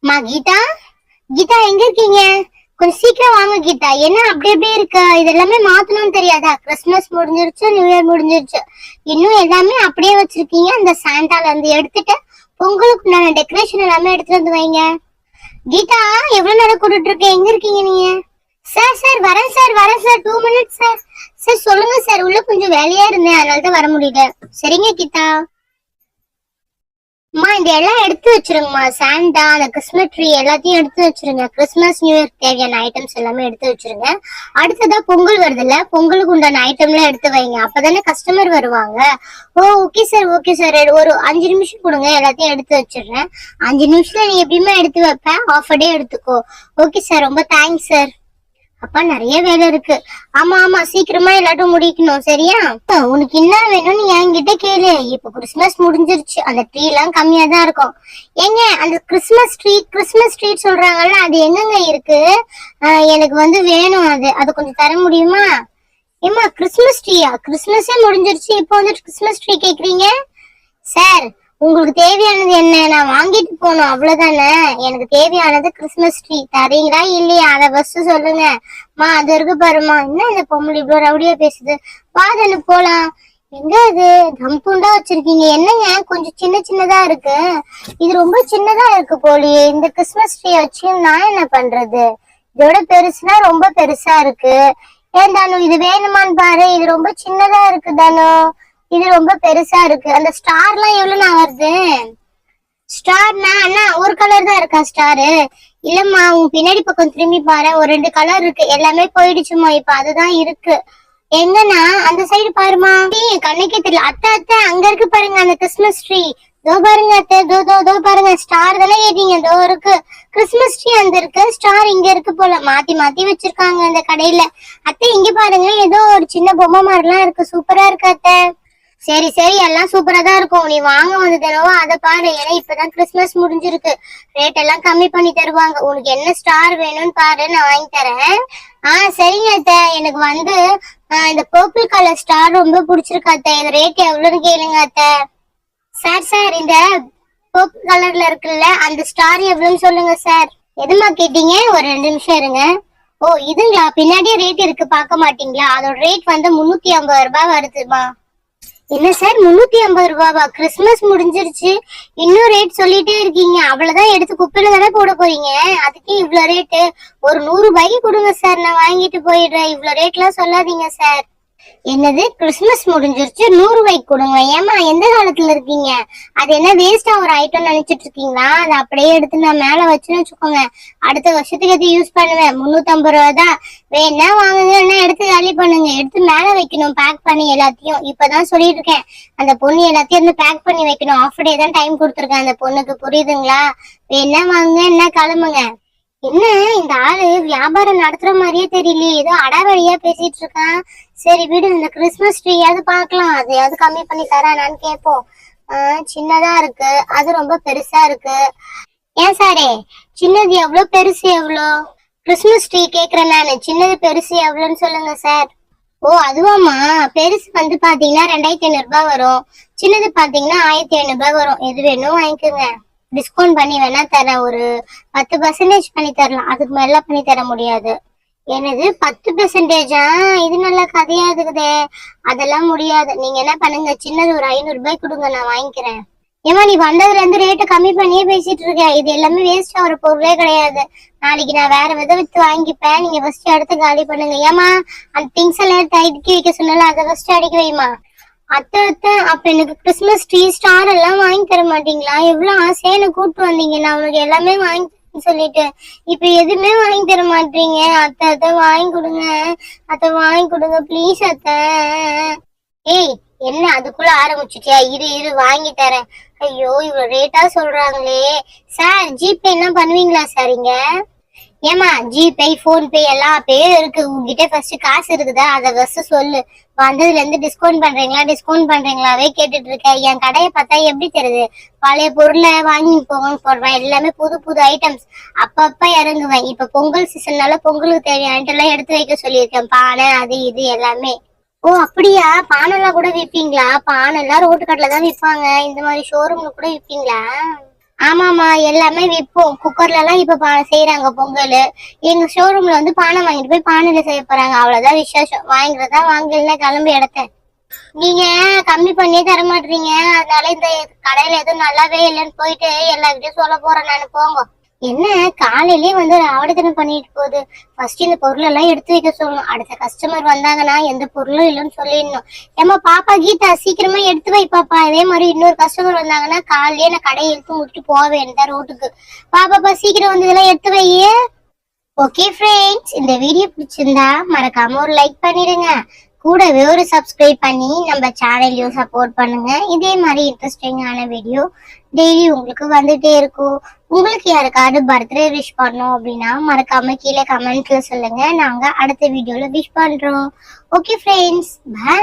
மா கீதா, கீதா எங்க இருக்கீங்க? கொஞ்சம் சீக்கிரம் வாங்க கீதா. என்ன அப்படி அப்படியே இருக்கு? இது எல்லாமே மாத்தணும்னு தெரியாதா? கிறிஸ்துமஸ் முடிஞ்சிருச்சு, நியூ இயர் முடிஞ்சிருச்சு, இன்னும் எல்லாமே அப்படியே வச்சிருக்கீங்க. அந்த சாண்டால இருந்து எடுத்துட்டு பொங்கலுக்கு நான் டெக்கரேஷன் எல்லாமே எடுத்துட்டு வந்து வைங்க. கீதா, எவ்வளவு நேரம் கூட்டிட்டு இருக்கேன்? எங்க இருக்கீங்க நீங்க? சார் சார் வரேன் சார், வரேன் சார், 2 மினிட்ஸ் சார். சார் சொல்லுங்க சார், உள்ள கொஞ்சம் வேலையா இருந்தேன், அதனால தான் வர முடியல. சரிங்க கீதா. அம்மா இந்த எல்லாம் எடுத்து வச்சிருங்கம்மா. சாண்டா, அந்த கிறிஸ்மஸ் ட்ரீ எல்லாத்தையும் எடுத்து வச்சிருங்க. கிறிஸ்மஸ் நியூ இயர் தேவையான ஐட்டம்ஸ் எல்லாமே எடுத்து வச்சிருங்க. அடுத்ததா பொங்கல் வருது இல்ல, பொங்கலுக்கு உண்டான ஐட்டம்லாம் எடுத்து வைங்க. அப்பதானே கஸ்டமர் வருவாங்க. ஓ ஓகே சார், ஓகே சார். ஒரு 5 நிமிஷம் கொடுங்க, எல்லாத்தையும் எடுத்து வச்சிடுறேன். 5 நிமிஷத்துல நீ எப்படியுமே எடுத்து வைப்பேன், ஹாஃப் டே எடுத்துக்கோ. ஓகே சார், ரொம்ப தேங்க்ஸ் சார். அப்பா நிறைய வேலை இருக்கு. ஆமா ஆமா, சீக்கிரமா எல்லாத்தையும் முடிக்கணும். சரியா? உனக்கு என்ன வேணும்னு என்கிட்ட கேளு. இப்ப கிறிஸ்துமஸ் முடிஞ்சிருச்சு, அந்த ட்ரீ எல்லாம் கம்மியா தான் இருக்கும். ஏங்க அந்த கிறிஸ்துமஸ் ட்ரீ சொல்றாங்கல்ல, அது எங்கங்க இருக்கு? எனக்கு வந்து வேணும், அது கொஞ்சம் தர முடியுமா? ஏமா கிறிஸ்துமஸ் ட்ரீயா? கிறிஸ்துமஸே முடிஞ்சிருச்சு, இப்போ வந்து கிறிஸ்துமஸ் ட்ரீ கேக்குறீங்க? சார், உங்களுக்கு தேவையானது என்ன? நான் வாங்கிட்டு போனோம், அவ்வளவுதானே. எனக்கு தேவையானது கிறிஸ்துமஸ் ட்ரீ. தரீங்களா இல்லையா அதை ஃபர்ஸ்ட் சொல்லுங்க. மா அது இருக்கு பாருமா. என்ன இந்த பொம்பளை இவ்வளவு ரவுடியா பேசுது? வாதனு போலாம். எங்க அது தம்புண்டா வச்சிருக்கீங்க? என்னங்க கொஞ்சம் சின்ன சின்னதா இருக்கு. இது ரொம்ப சின்னதா இருக்கு போலியே. இந்த கிறிஸ்துமஸ் ட்ரீ வச்சு நான் என்ன பண்றது? இதோட பெருசுனா ரொம்ப பெருசா இருக்கு. ஏன் தானு, இது வேணுமான்னு பாரு. இது ரொம்ப சின்னதா இருக்கு தானு, இது ரொம்ப பெருசா இருக்கு. அந்த ஸ்டார்லாம் எவ்வளவு நான் வருது? ஸ்டார்னா அண்ணா ஒரு கலர் தான் இருக்கா ஸ்டாரு? இல்லம்மா, உன் பின்னாடி பக்கம் திரும்பி பாரு, ஒரு 2 கலர் இருக்கு. எல்லாமே போயிடுச்சுமா, இப்ப அதுதான் இருக்கு. எங்கன்னா அந்த சைடு பாருமா. கண்ணுக்கே தெரியல. அத்தை அத்தை, அங்க இருக்கு பாருங்க அந்த கிறிஸ்துமஸ் ட்ரீ. தோ பாருங்க அத்தை, தோ பாருங்க. ஸ்டார் தானே கேட்டீங்க? தோ இருக்கு கிறிஸ்துமஸ் ட்ரீ. அந்த இருக்கு, ஸ்டார் இங்க இருக்கு போல. மாத்தி மாத்தி வச்சிருக்காங்க அந்த கடையில. அத்தை இங்க பாருங்க, ஏதோ ஒரு சின்ன பொம்மை மாதிரிலாம் இருக்கு. சூப்பரா இருக்கு அத்தை. சரி சரி, எல்லாம் சூப்பரா தான் இருக்கும். நீ வாங்க வந்து தரவோ அதை பாரு. ஏன்னா இப்பதான் கிறிஸ்துமஸ் முடிஞ்சிருக்கு, ரேட் எல்லாம் கம்மி பண்ணி தருவாங்க. உனக்கு என்ன ஸ்டார் வேணும்னு பாரு, நான் வாங்கி தரேன். சரிங்க அத்தை. எனக்கு வந்து இந்த பர்பிள் கலர் ஸ்டார் ரொம்ப பிடிச்சிருக்கு அத்தை. இந்த ரேட் எவ்வளவுன்னு கேளுங்க அத்தை. சார் சார், இந்த பர்பிள் கலர்ல இருக்குல்ல, அந்த ஸ்டார் எவ்வளவுன்னு சொல்லுங்க சார். எதுமா கேட்டீங்க? ஒரு 2 நிமிஷம் இருங்க. ஓ இதுங்களா? பின்னாடியே ரேட் இருக்கு, பார்க்க மாட்டீங்களா? அதோட ரேட் வந்து 350 ரூபாய் வருதுமா. என்ன சார் 350 ரூபாவா? கிறிஸ்துமஸ் முடிஞ்சிருச்சு, இன்னும் ரேட் சொல்லிட்டே இருக்கீங்க. அவ்வளவுதான் எடுத்து குப்பையில தானே போட போறீங்க, அதுக்கே இவ்வளவு ரேட்டு? ஒரு 100 ரூபாய்க்கு கொடுங்க சார், நான் வாங்கிட்டு போயிடுறேன். இவ்வளவு ரேட் எல்லாம் சொல்லாதீங்க சார். என்னது கிறிஸ்துமஸ் முடிஞ்சிருச்சு 100 ரூபாய்க்கு கொடுங்க? ஏமா எந்த காலத்துல இருக்கீங்க? அது என்ன வேஸ்டா ஒரு ஐட்டம் நினைச்சிட்டு இருக்கீங்களா? அதை அப்படியே எடுத்து நான் மேல வச்சுன்னு வச்சுக்கோங்க, அடுத்த வருஷத்துக்கு எது யூஸ் பண்ணுவேன். 350 ரூபா தான். வேணா வாங்குங்க, என்ன எடுத்து காலி பண்ணுங்க. எடுத்து மேல வைக்கணும் பேக் பண்ணி எல்லாத்தையும். இப்பதான் சொல்லிட்டு இருக்கேன், அந்த பொண்ணு எல்லாத்தையும் வந்து பேக் பண்ணி வைக்கணும். ஆஃப் டே தான் டைம் கொடுத்துருக்கேன் அந்த பொண்ணுக்கு, புரியுதுங்களா? வேணா வாங்குங்க, என்ன கிளம்புங்க. என்ன இந்த ஆளு வியாபாரம் நடத்துற மாதிரியே தெரியலையே, ஏதோ அடாவடியா பேசிட்டு இருக்கான். சரி விடு, இந்த கிறிஸ்துமஸ் ட்ரீயாவது பாக்கலாம், அதையாவது கம்மி பண்ணி தரானான்னு கேட்போம். சின்னதா இருக்கு, அது ரொம்ப பெருசா இருக்கு. ஏன் சாரே, சின்னது எவ்வளவு பெருசு எவ்வளோ? கிறிஸ்துமஸ் ட்ரீ கேக்குறேன் நானு. சின்னது பெருசு எவ்வளோன்னு சொல்லுங்க சார். ஓ அதுவாமா, பெருசு வந்து பாத்தீங்கன்னா 2500 ரூபாய் வரும், சின்னது பாத்தீங்கன்னா 1500 ரூபாய் வரும். எது வேணும் வாங்கிக்கோங்க. டிஸ்கவுண்ட் பண்ணி வேணா தரேன், ஒரு 10% பண்ணி தரலாம், அதுக்கு மேல பண்ணி தர முடியாது. என்னது 10%? இது நல்ல கதையா இருக்குதே. அதெல்லாம் முடியாது. நீங்க என்ன பண்ணுங்க, சின்னது ஒரு 500 ரூபாய் கொடுங்க, நான் வாங்கிக்கிறேன். ஏமா நீ வந்ததுல இருந்து ரேட்டு கம்மி பண்ணியே பேசிட்டு இருக்க. இது எல்லாமே வேஸ்டா ஒரு பொருளே கிடையாது. நாளைக்கு நான் வேற வித வித்து வாங்கிப்பேன், நீங்க ஃபர்ஸ்ட் எடுத்து காலி பண்ணுங்க. ஏமா அந்த திங்ஸ் எல்லாம் எடுத்து அடுக்கி வைக்க சொன்னால, அதை ஃபர்ஸ்ட் அடிக்க வைமா. அத்தை அத்தை, அப்ப எனக்கு கிறிஸ்துமஸ் ட்ரீ ஸ்டார் எல்லாம் வாங்கி தர மாட்டீங்களா? எவ்வளவு ஆசையா என்ன கூப்பிட்டு வந்தீங்க, நான் உங்களுக்கு எல்லாமே வாங்கி சொல்லிட்டு இப்ப எதுவுமே வாங்கி தர மாட்டீங்க. அத்தை அத்தை வாங்கி கொடுங்க, அத்தை வாங்கி கொடுங்க ப்ளீஸ் அத்தை. ஏய் என்ன அதுக்குள்ள ஆரம்பிச்சுட்டியா? இரு வாங்கி தரேன். ஐயோ இவ்வளவு ரேட்டா சொல்றாங்களே. சார் ஜிபே என்ன பண்ணுவீங்களா சார் இங்க? ஏமா ஜிபே போன்பே எல்லா பேரும் இருக்கு, உங்ககிட்ட ஃபர்ஸ்ட் காசு இருக்குதா அதை ஃபர்ஸ்ட் சொல்லு. வந்ததுல இருந்து டிஸ்கவுண்ட் பண்றீங்களாவே கேட்டுட்டு இருக்க. என் கடையை பார்த்தா எப்படி தெரியுது? பழைய பொருளை வாங்கி போங்கன்னு போடுவேன், எல்லாமே புது புது ஐட்டம்ஸ் அப்பப்ப இறங்குவேன். இப்ப பொங்கல் சீசன்னால பொங்கலுக்கு தேவையான எல்லாம் எடுத்து வைக்க சொல்லியிருக்கேன், பானை அது இது எல்லாமே. ஓ அப்படியா? பானை எல்லாம் கூட விற்பீங்களா? பானை எல்லாம் ரோட்டு கடையில தான் விற்பாங்க, இந்த மாதிரி ஷோரூம்ல கூட விற்பீங்களா? ஆமாமா, எல்லாமே விப்போம். குக்கர்ல எல்லாம் இப்ப செய்யறாங்க பொங்கல். எங்க ஷோரூம்ல வந்து பானை வாங்கிட்டு போய் பானையில செய்ய போறாங்க. அவ்வளவுதான் விசேஷம். வாங்குறதா வாங்கல, கிளம்பி இடத்த. நீங்க கம்மி பண்ணியே தர மாட்டீங்க. அதனால இந்த கடையில எதுவும் நல்லாவே இல்லைன்னு போயிட்டு எல்லார்கிட்டயும் சொல்ல போறேன் நானு. போங்க. என்ன காலையிலேயே வந்து ஆவடத்தனம் பண்ணிட்டு போகுது. ஃபர்ஸ்ட் இந்த பொருள் எல்லாம் எடுத்து வைக்க சொல்லணும். அடுத்த கஸ்டமர் வந்தாங்கன்னா எந்த பொருளும் இல்லைன்னு சொல்லிடணும். ஏமா பாப்பா கீதா சீக்கிரமா எடுத்து வை பாப்பா. இதே மாதிரி இன்னொரு கஸ்டமர் வந்தாங்கன்னா காலையிலேயே நான் கடையை எடுத்து முடிச்சுட்டு போக வேண்டியதான் ரோட்டுக்கு. பாப்பாப்பா சீக்கிரம் வந்து இதெல்லாம் எடுத்து வையே. ஓகே ஃப்ரெண்ட்ஸ், இந்த வீடியோ பிடிச்சிருந்தா மறக்காம ஒரு லைக் பண்ணிடுங்க. கூடவே ஒரு சப்ஸ்கிரைப் பண்ணி நம்ம சேனலையும் சப்போர்ட் பண்ணுங்க. இதே மாதிரி இன்ட்ரெஸ்டிங்கான வீடியோ டெய்லி உங்களுக்கு வந்துட்டே இருக்கும். உங்களுக்கு யாருக்காவது பர்த்டே விஷ் பண்ணோம் அப்படின்னா மறக்காம கீழே கமெண்ட்ல சொல்லுங்க. நாங்க அடுத்த வீடியோல விஷ் பண்றோம். Okay friends, by.